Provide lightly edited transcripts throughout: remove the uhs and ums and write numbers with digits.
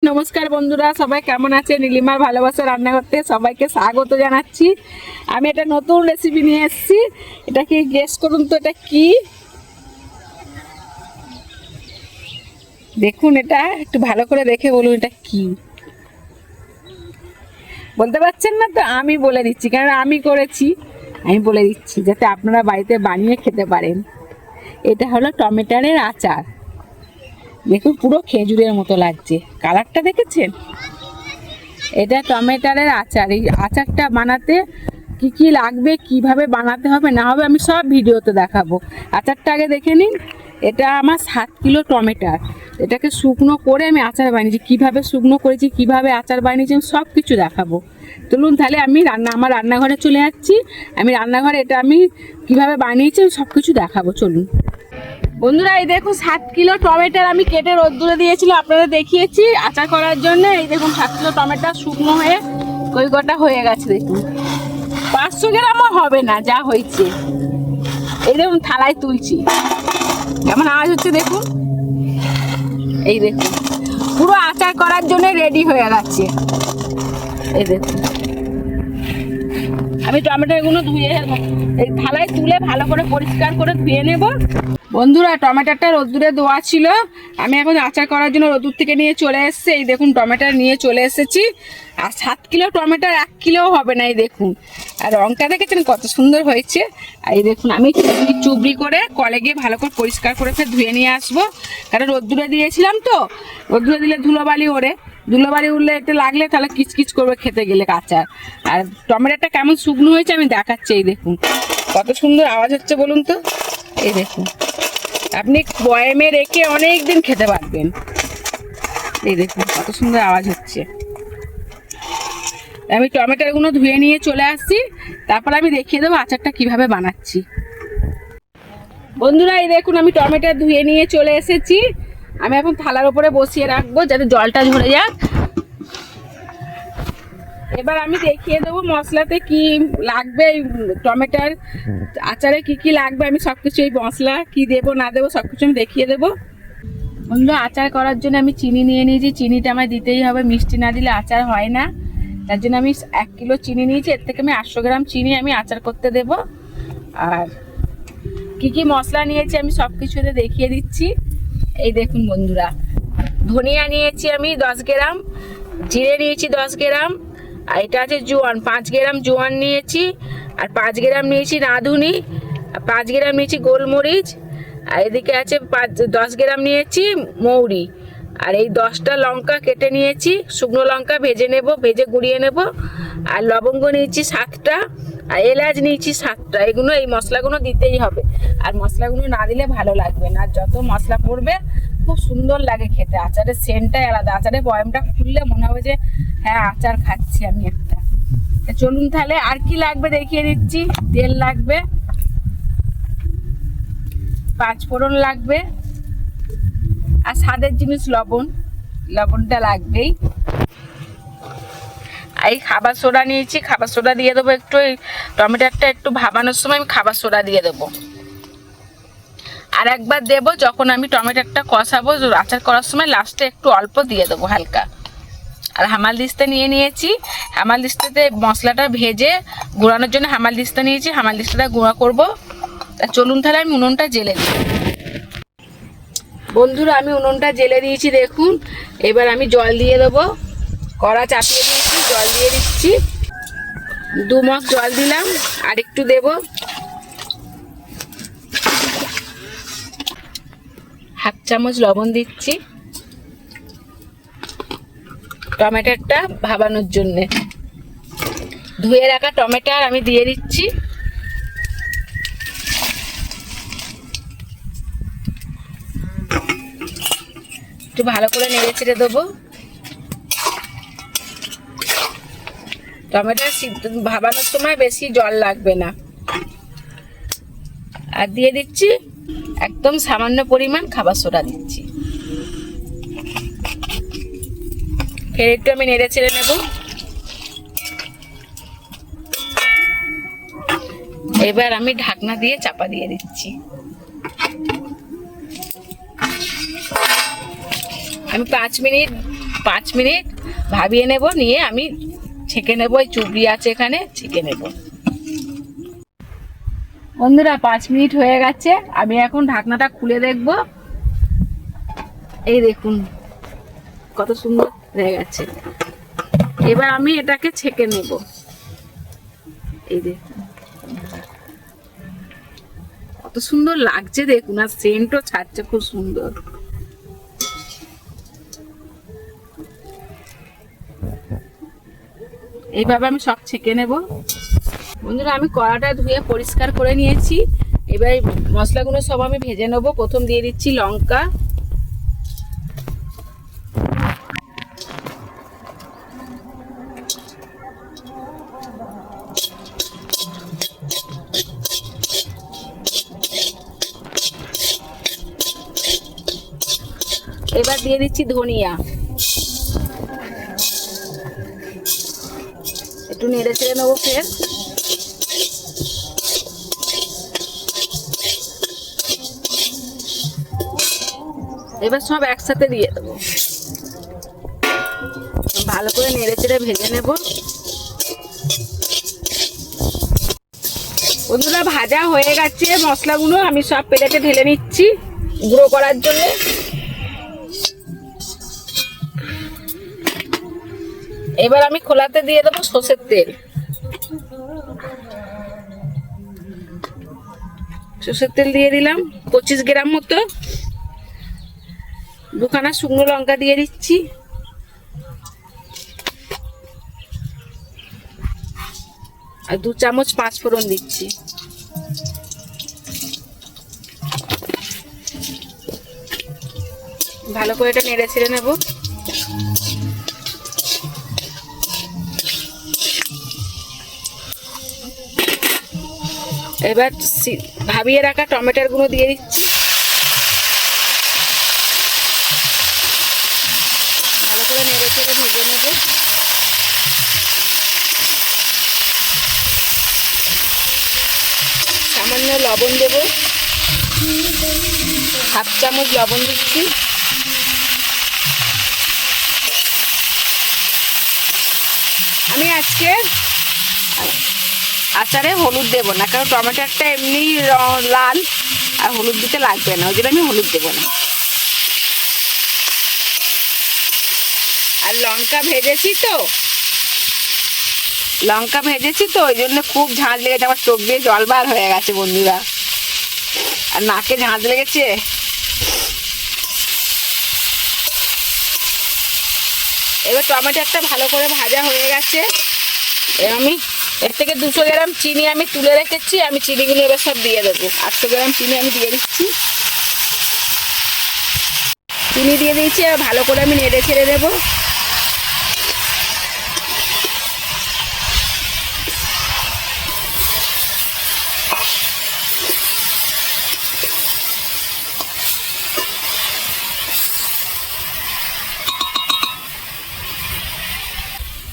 নমস্কার বন্ধুরা, সবাই কেমন আছে? নীলিমার ভালোবাসা রান্না করতে সবাইকে স্বাগত জানাচ্ছি। আমি একটা নতুন রেসিপি নিয়ে এসেছি। এটা কি গেস করুন তো, এটা কি? দেখুন, এটা একটু ভালো করে দেখে বলুন এটা কি। বলতে পারছেন না তো? আমি বলে দিচ্ছি, কারণ আমি করেছি। আমি বলে দিচ্ছি যাতে আপনারা বাড়িতে বানিয়ে খেতে পারেন। এটা হলো টমেটোর আচার। দেখুন, পুরো খেজুরের মতো লাগছে। কালারটা দেখেছেন? এটা টমেটোর আচার। এই আচারটা বানাতে কি কি লাগবে, কিভাবে বানাতে হবে না হবে, আমি সব ভিডিওতে দেখাবো। আচারটা আগে দেখে নিন। এটা আমার 7 কিলো টমেটোর। এটাকে শুকনো করে আমি আচার বানিয়েছি। কিভাবে শুকনো করেছি, কিভাবে আচার বানিয়েছি, আমি সব কিছু দেখাবো। চলুন তাহলে আমি আমার রান্নাঘরে চলে যাচ্ছি। আমি রান্নাঘরে এটা আমি কিভাবে বানিয়েছি সব কিছু দেখাবো। চলুন বন্ধুরা, এই দেখুন 7 কিলো টমেটোর আমি কেটে রোদ্দুরে দিয়েছিল, আপনাদের দেখিয়েছি আচার করার জন্য। এই দেখুন 7 কিলো টমেটো শুকনো হয়ে কই কটা হয়ে গেছে। দেখুন 500 গ্রামও হবে না যা হয়েছে। এই দেখুন থালায় তুলছি, কেমন আওয়াজ হচ্ছে দেখুন। এই দেখুন পুরো আচার করার জন্য রেডি হয়ে গেছে। এই দেখুন আমি টমেটোগুলো ধুয়ে এই থালায় তুলে ভালো করে পরিষ্কার করে ধুয়ে নেব। বন্ধুরা, টমেটোটা রোদ্দুরে দেওয়া ছিল, আমি এখন আচার করার জন্য রোদ্দুর থেকে নিয়ে চলে এসেছি। এই দেখুন টমেটো নিয়ে চলে এসেছি। আর 7 কিলো টমেটোর 1 কিলোও হবে না। এই দেখুন, আর রঙটা দেখেছেন কত সুন্দর হয়েছে। আর এই দেখুন আমি চুবড়ি করে কলে গিয়ে ভালো করে পরিষ্কার করে ফের ধুয়ে নিয়ে আসবো, কারণ রোদ্দুরে দিয়েছিলাম তো। রোদ্দুরে দিলে ধুলোবালি ওড়ে, ধুলোবালি উঠলে একটু লাগলে তাহলে কিচকিচ করবে খেতে গেলে আচার। আর টমেটোটা কেমন শুকনো হয়েছে আমি দেখাচ্ছি। এই দেখুন কত সুন্দর আওয়াজ হচ্ছে বলুন তো। এই দেখুন, আপনি বয়ামে রেখে অনেক দিন খেতে পারবেন। এই দেখুন কত সুন্দর আওয়াজ হচ্ছে। আমি টমেটোগুলো ধুয়ে নিয়ে চলে আসছি, তারপর আমি দেখিয়ে দেবো আচারটা কিভাবে বানাচ্ছি। বন্ধুরা, এই দেখুন আমি টমেটো ধুয়ে নিয়ে চলে এসেছি। আমি এখন থালার উপরে বসিয়ে রাখবো যাতে জলটা ঝরে যাক। এবার আমি দেখিয়ে দেবো মশলাতে কি লাগবে, টমেটোর আচারে কি কি লাগবে। আমি সবকিছু এই মশলা কি দেবো না দেবো সবকিছু আমি দেখিয়ে দেবো। বন্ধুরা, আচার করার জন্য আমি চিনি নিয়ে নিয়েছি। চিনিটা আমার দিতেই হবে, মিষ্টি না দিলে আচার হয় না। তার জন্য আমি 1 কিলো চিনি নিয়েছি। এর থেকে আমি 800 গ্রাম চিনি আমি আচার করতে দেব। আর কি কি মশলা নিয়েছি আমি সব কিছুতে দেখিয়ে দিচ্ছি। এই দেখুন বন্ধুরা, ধনিয়া নিয়েছি আমি 10 গ্রাম, জিরে নিয়েছি 10 গ্রাম, আর এটা আছে জোয়ান 5 গ্রাম জোয়ান নিয়েছি, আর 5 গ্রাম নিয়েছি রাঁধুনি, 5 গ্রাম নিয়েছি গোলমরিচ, আর এদিকে আছে 10 গ্রাম নিয়েছি মৌরি, আর এই 10টা লঙ্কা কেটে নিয়েছি, শুকনো লঙ্কা ভেজে নেব, ভেজে গুঁড়িয়ে নেব, আর লবঙ্গ নিয়েছি 7টা, আর এলাচ নিয়েছি 7টা। এগুলো এই মশলাগুলো দিতেই হবে, আর মশলাগুলো না দিলে ভালো লাগবে না। আর যত মশলা পড়বে খুব সুন্দর লাগে খেতে। আচারের সেন্টটাই আলাদা। আচারের বয়ামটা খুললে মনে হবে যে হ্যাঁ আচার খাচ্ছি আমি একটা। চলুন তাহলে আর কি লাগবে দেখিয়ে দিচ্ছি। তেল লাগবে, 5 ফোড়ন লাগবে, আর স্বাদের জিনিস লবণটা লাগবেই। এই খাবার সোডা নিয়েছি, খাবার সোডা দিয়ে দেবো একটু। এই টমেটোটা একটু ভাবানোর সময় আমি খাবার সোডা দিয়ে দেবো। আর একবার দেবো যখন আমি টমেটোটা কষাবো আচার করার সময়, লাস্টে একটু অল্প দিয়ে দেবো হালকা। আর হামাল দিস্তা নিয়ে নিয়েছি। হামাল দিস্তাতে মশলাটা ভেজে গুঁড়ানোর জন্য হামাল দিস্তা নিয়েছি। হামাল দিস্তাটা গুঁড়া করবো। চলুন তাহলে আমি উনুনটা জেলে দিই। বন্ধুরা, আমি উনুনটা জেলে দিয়েছি দেখুন। এবার আমি জল দিয়ে দেবো। কড়া চাপিয়ে দিয়েছি, জল দিয়ে দিচ্ছি। 2 মগ জল দিলাম, আর একটু দেব। হাফ চামচ লবণ দিচ্ছি টমেটোটা ভাবানোর জন্যে। ধুয়ে রাখা টমেটো আমি দিয়ে দিচ্ছি। একটু ভালো করে নেড়ে চেড়ে দেবো। টমেটো ভাবানোর সময় বেশি জল লাগবে না। আর দিয়ে দিচ্ছি একদম সামান্য পরিমাণ খাবার সোডা দিচ্ছি। ফের একটু আমি নেড়ে চেড়ে নেব। এবার আমি ঢাকনা দিয়ে চাপা দিয়ে দিচ্ছি। আমি 5 মিনিট 5 মিনিট ভাবিয়ে নেব, নিয়ে আমি ছেঁকে নেব। এই চুবড়ি আছে এখানে, ছেঁকে নেব। বন্ধুরা 5 মিনিট হয়ে গেছে, আমি এখন ঢাকনাটা খুলে দেখব। এই দেখুন কত সুন্দর হয়ে গেছে। এবার আমি এটাকে ছেঁকে নেব। এই দেখুন কত সুন্দর লাগছে দেখুন, আর সেন্টও ছাড়ছে খুব সুন্দর। এইভাবে আমি সব ছেঁকে নেব। বন্ধুরা আমি কড়াটা ধুয়ে পরিষ্কার করে নিয়েছি। এবার মশলাগুলো সব আমি ভেজে নেব। প্রথম দিয়ে দিচ্ছি লঙ্কা, এবার দিয়ে দিচ্ছি ধনিয়া, একটু নেড়ে চেড়ে নেবো ফের। এবার সব একসাথে দিয়ে দেবো, ভালো করে নেড়ে চেড়ে ভেজে নেব। বন্ধুরা ভাজা হয়ে গেছে মশলাগুলো, আমি সব প্লেটে ঢেলে নিচ্ছি গুঁড়ো করার জন্য। এবার আমি খোলাতে দিয়ে দেবো সর্ষের তেল। সর্ষের তেল দিয়ে দিলাম 25 গ্রাম মতো। 2খানা শুকনো লঙ্কা দিয়ে দিচ্ছি, আর 2 চামচ 5 ফোড়ন দিচ্ছি। ভালো করে এটা নেড়ে ছেড়ে নেব। এবার ভাবিয়ে রাখা টমেটোর গুঁড়ো দিয়ে দিচ্ছি। ভালো করে নেড়ে চেড়ে ভেজে নেব। সামান্য লবণ দেব, 1/2 চামচ লবণ দিচ্ছি। আমি আজকে আচারে হলুদ দেব না, কারণ টমেটোটা এমনি লাল, আর হলুদ দিতে লাগবে না, ওই জন্য আমি হলুদ দেব না। আর লঙ্কা ভেজেছি তো ওই জন্য খুব ঝাঁঝ লেগেছে, আমার চোখ দিয়ে জল বার হয়ে গেছে বন্ধুরা, আর নাকে ঝাঁঝ লেগেছে। এবার টমেটোটা ভালো করে ভাজা হয়ে গেছে। আমি এর থেকে 200 গ্রাম চিনি আমি তুলে রেখেছি, আমি চিনিগুলো এবার সব দিয়ে দেবো। 800 গ্রাম চিনি আমি দিয়ে দিচ্ছি। চিনি দিয়ে দিয়েছি, আর ভালো করে আমি নেড়ে ছেড়ে দেবো।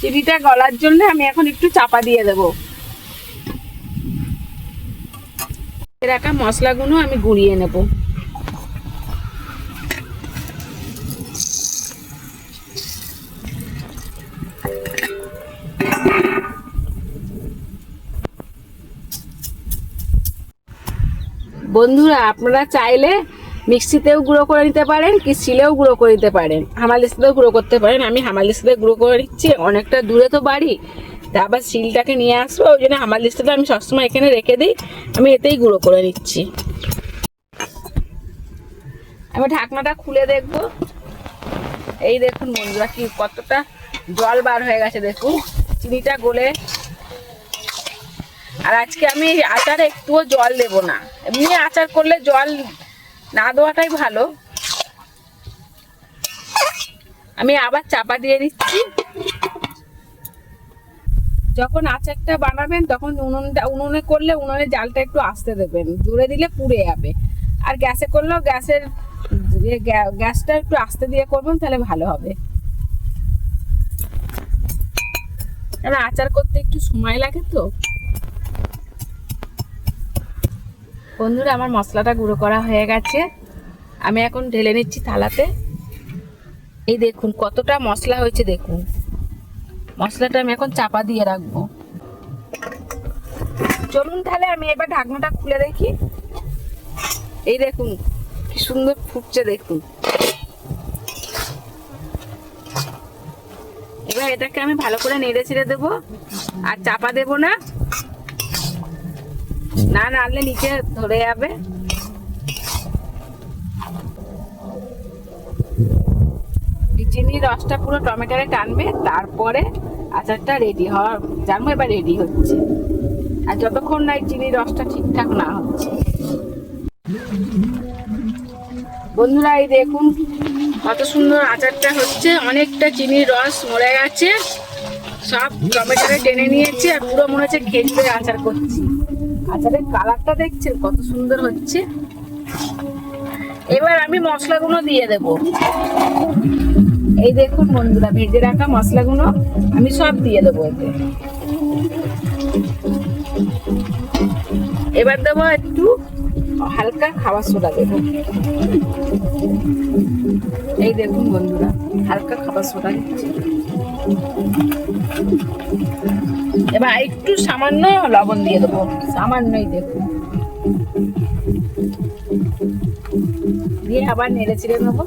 চিনিটা গলার জন্য আমি এখন একটু চাপা দিয়ে দেবো। রাখা মশলাগুলো আমি গুঁড়িয়ে নেব। বন্ধুরা আপনারা চাইলে মিক্সিতেও গুঁড়ো করে নিতে পারেন, কি শিলেও গুঁড়ো করে নিতে পারেন, হামালদিস্তাতেও গুঁড়ো করতে পারেন। আমি হামালদিস্তাতে গুঁড়ো করে নিচ্ছি, অনেকটা দূরে তো বাড়ি, তা আবার শিলটাকে নিয়ে আসবো, ওই জন্য হামালদিস্তাটা আমি সবসময় এখানে রেখে দিই, আমি এতেই গুঁড়ো করে নিচ্ছি। আমি ঢাকনাটা খুলে দেখব। এই দেখুন বন্ধুরা কি কতটা জল বার হয়ে গেছে দেখুন, চিনিটা গলে। আর আজকে আমি আচারে একটুও জল দেব না, এমনি আচার করলে জল না দেওয়াটাই ভালো। আমি আবার চাপা দিয়ে দিচ্ছি। যখন আচারটা বানাবেন তখন উনুনে করলে উনুনে জালটা একটু আস্তে দেবেন, জোরে দিলে পুড়ে যাবে। আর গ্যাসে করলেও গ্যাসটা একটু আস্তে দিয়ে করবেন, তাহলে ভালো হবে। কারণ আচার করতে একটু সময় লাগে তো। বন্ধুরা আমার মশলাটা গুঁড়ো করা হয়ে গেছে, আমি এখন ঢেলে নিচ্ছি থালাতে। এই দেখুন কতটা মশলা হয়েছে, দেখুন মশলাটা আমি এখন চাপা দিয়ে রাখবো। চলুন তাহলে আমি এবার ঢাকনাটা খুলে দেখি। এই দেখুন কি সুন্দর ফুটছে, দেখুন। এবার এটাকে আমি ভালো করে নেড়ে ছেড়ে দেবো, আর চাপা দেবো না, না নাড়লে নিচে ধরে যাবে। চিনির রসটা পুরো টমেটোরে টানবে, তারপরে আচারটা রেডি হওয়ার জানবো এবার রেডি হচ্ছে। আর যতক্ষণ না চিনির রসটা ঠিকঠাক না হচ্ছে। বন্ধুরা এই দেখুন কত সুন্দর আচারটা হচ্ছে, অনেকটা চিনির রস মরে গেছে, সব টমেটোরে টেনে নিয়েছে, আর পুরো মনে হচ্ছে খেজুরের আচার করছি। আচারের কালারটা দেখছেন কত সুন্দর হচ্ছে। এবার আমি মশলাগুলো দিয়ে দেব। এই দেখুন বন্ধুরা, ভেজে রাখা মশলাগুলো আমি সব দিয়ে দেবো এতে। এবার দেবো একটু হালকা খাবার সোডা দেবো। এই দেখুন বন্ধুরা, হালকা খাবার সোডা দিচ্ছি। এবার একটু সামান্য লবণ দিয়ে দেবো, সামান্যই দেখুন, দিয়ে আবার নেড়ে চেড়ে নেবো।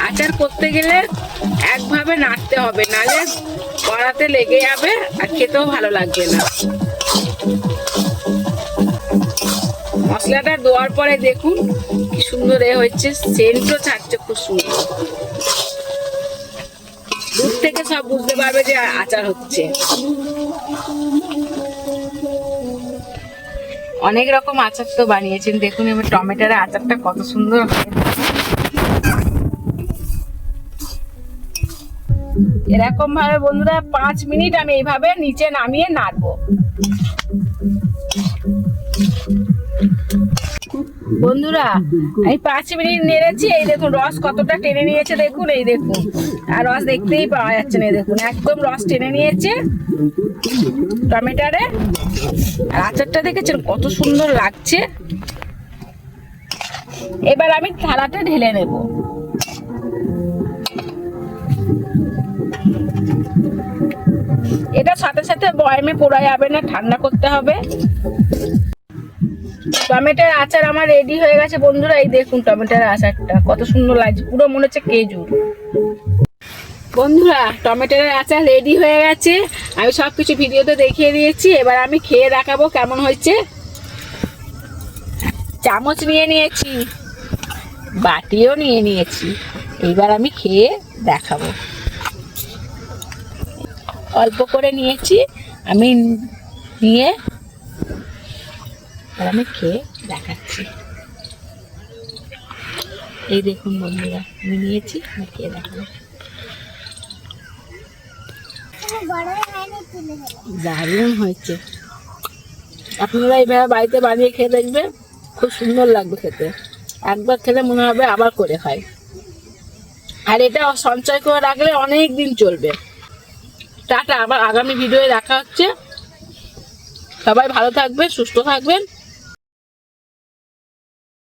আচার করতে গেলে একভাবে নাড়তে হবে, নালে কড়াতে লেগে যাবে আর খেতেও ভালো লাগবে না। মশলাটা দেওয়ার পরে দেখুন কি সুন্দর হয়েছে, সেন্টও ছাড়ছে খুব সুন্দর। দূর থেকে সব বুঝতে পারবে যে আচার হচ্ছে। অনেক রকম আচার তো বানিয়েছেন, দেখুন এবার টমেটোর আচারটা কত সুন্দর হয়েছে। এরকম ভাবে বন্ধুরা 5 মিনিট আমি এইভাবে নিচে নামিয়ে নাড়বো। বন্ধুরা আমি 5 মিনিট নেড়েছি, এই দেখুন রস কতটা টেনে নিয়েছে, দেখুন এই দেখুন, আর রস দেখতেই পাওয়া যাচ্ছে না, দেখুন একদম রস টেনে নিয়েছে টমেটোরে। আর আচারটা দেখেছেন কত সুন্দর লাগছে। এবার আমি থালাতে ঢেলে নেব। এটা সাথে সাথে বয়ামে পোড়া যাবে না, ঠান্ডা করতে হবে। টমেটোর আচার আমার রেডি হয়ে গেছে বন্ধুরা। এই দেখুন টমেটোর আচারটা কত সুন্দর লাগছে, পুরো মনে হচ্ছে খেজুর। বন্ধুরা টমেটোর আচার রেডি হয়ে গেছে, আমি সবকিছু ভিডিওতে দেখিয়ে দিয়েছি। এবার আমি খেয়ে দেখাবো কেমন হয়েছে। চামচ নিয়ে নিয়েছি, বাটিও নিয়ে নিয়েছি, এইবার আমি খেয়ে দেখাবো। অল্প করে নিয়েছি আমি, নিয়ে আমি খেয়ে দেখাচ্ছি। এই দেখুন বন্ধুরা আমি নিয়েছি, আমি খেয়ে দেখাবো। দারুণ হয়েছে, আপনারা এইভাবে বাড়িতে বানিয়ে খেয়ে দেখবেন, খুব সুন্দর লাগবে খেতে। একবার খেলে মনে হবে আবার করে খাই। আর এটা সঞ্চয় করে রাখলে অনেক দিন চলবে। টাটা, আবার আগামী ভিডিওয়ে দেখা হচ্ছে। সবাই ভালো থাকবেন, সুস্থ থাকবেন।